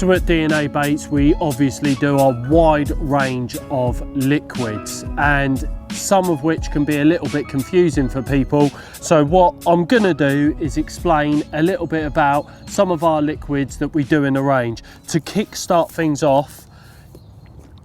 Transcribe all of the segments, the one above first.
So at DNA Baits, we obviously do a wide range of liquids, and some of which can be a little bit confusing for people. So what I'm gonna do is explain a little bit about some of our liquids that we do in the range. To kickstart things off,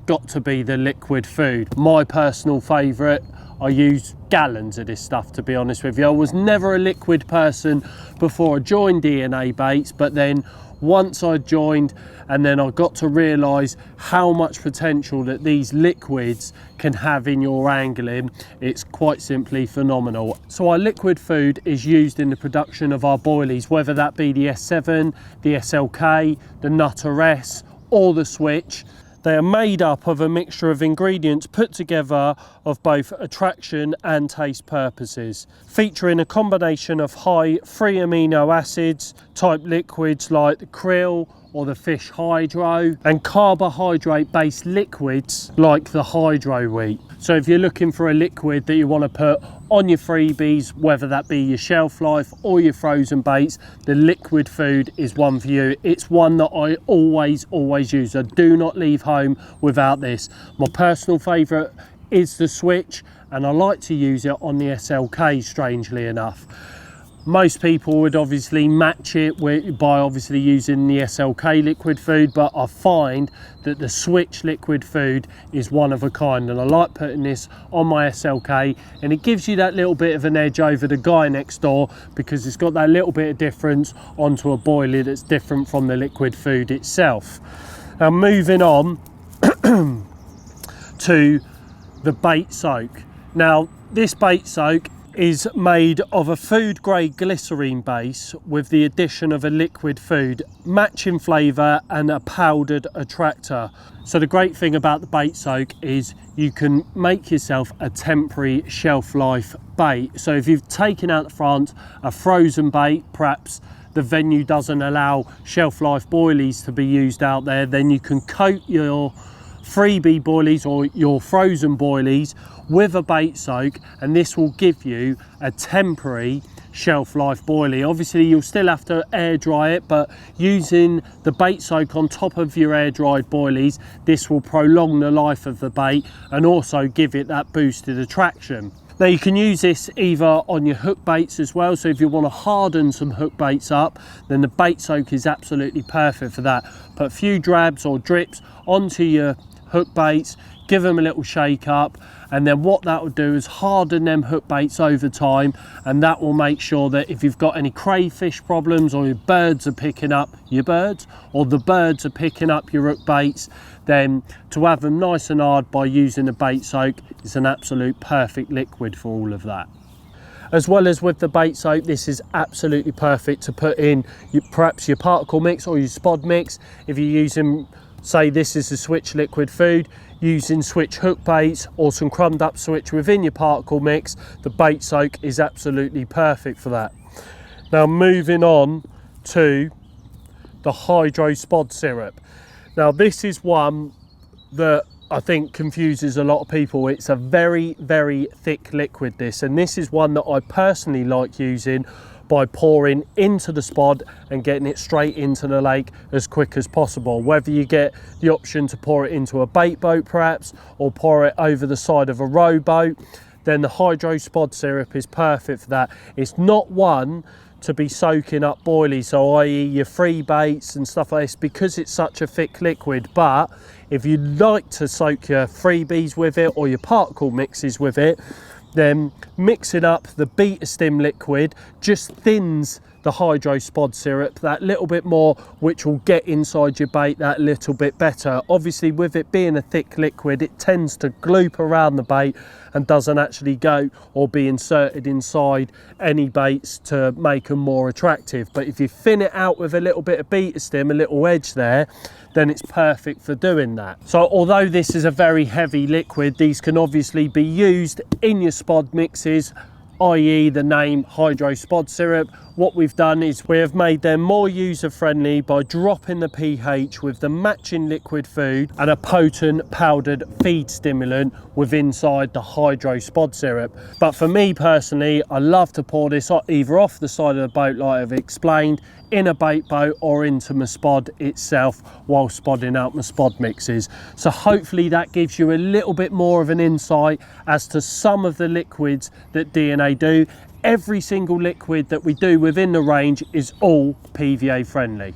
got to be the liquid food. My personal favourite. I use gallons of this stuff, to be honest with you. I was never a liquid person before I joined DNA Baits, but then once I joined, and then I got to realise how much potential that these liquids can have in your angling. It's quite simply phenomenal. So our liquid food is used in the production of our boilies, whether that be the S7, the SLK, the NuttaS, or the Switch. They are made up of a mixture of ingredients put together of both attraction and taste purposes, featuring a combination of high free amino acids type liquids like the krill or the fish hydro, and carbohydrate based liquids like the hydro wheat. So if you're looking for a liquid that you want to put on your freebies, whether that be your shelf life or your frozen baits, the liquid food is one for you. It's one that I always use. I do not leave home without this. My personal favourite is the Switch, and I like to use it on the SLK, strangely enough. Most people would obviously match it by obviously using the SLK liquid food, but I find that the Switch liquid food is one of a kind, and I like putting this on my SLK, and it gives you that little bit of an edge over the guy next door because it's got that little bit of difference onto a boilie that's different from the liquid food itself. Now moving on to the bait soak. Now this bait soak is made of a food grade glycerine base with the addition of a liquid food, matching flavour and a powdered attractor. So the great thing about the bait soak is you can make yourself a temporary shelf life bait. So if you've taken out the front a frozen bait, perhaps the venue doesn't allow shelf life boilies to be used out there, then you can coat your freebie boilies or your frozen boilies with a bait soak, and this will give you a temporary shelf life boilie. Obviously you'll still have to air dry it, but using the bait soak on top of your air dried boilies, this will prolong the life of the bait and also give it that boosted attraction. Now you can use this either on your hook baits as well, so if you want to harden some hook baits up, then the bait soak is absolutely perfect for that. Put a few drabs or drips onto your hook baits, give them a little shake up, and then what that will do is harden them hook baits over time, and that will make sure that if you've got any crayfish problems, or your birds are picking up your birds, or the birds are picking up your hook baits, then to have them nice and hard by using a bait soak is an absolute perfect liquid for all of that. As well as with the bait soak, this is absolutely perfect to put in perhaps your particle mix or your spod mix. If you're using, say this is the Switch liquid food, using Switch hook baits or some crumbed up Switch within your particle mix, the bait soak is absolutely perfect for that. Now moving on to the Hydro Spod Syrup. Now this is one that I think confuses a lot of people. It's a very thick liquid, this, and this is one that I personally like using by pouring into the spod and getting it straight into the lake as quick as possible. Whether you get the option to pour it into a bait boat perhaps, or pour it over the side of a rowboat, then the Hydro Spod Syrup is perfect for that. It's not one to be soaking up boilies, so i.e. your free baits and stuff like this, because it's such a thick liquid. But if you like to soak your freebies with it or your particle mixes with it, then mixing up the beta stim liquid just thins the Hydro Spod Syrup that little bit more, which will get inside your bait that little bit better. Obviously with it being a thick liquid, it tends to gloop around the bait and doesn't actually go or be inserted inside any baits to make them more attractive. But if you thin it out with a little bit of beta stim, a little edge there, then it's perfect for doing that. So although this is a very heavy liquid, these can obviously be used in your spod mixes i.e. the name Hydro Spod Syrup. What we've done is we have made them more user friendly by dropping the pH with the matching liquid food and a potent powdered feed stimulant with inside the Hydro Spod Syrup. But for me personally, I love to pour this either off the side of the boat like I've explained, in a bait boat or into my spod itself while spodding out my spod mixes. So hopefully that gives you a little bit more of an insight as to some of the liquids that DNA do. Every single liquid that we do within the range is all PVA friendly.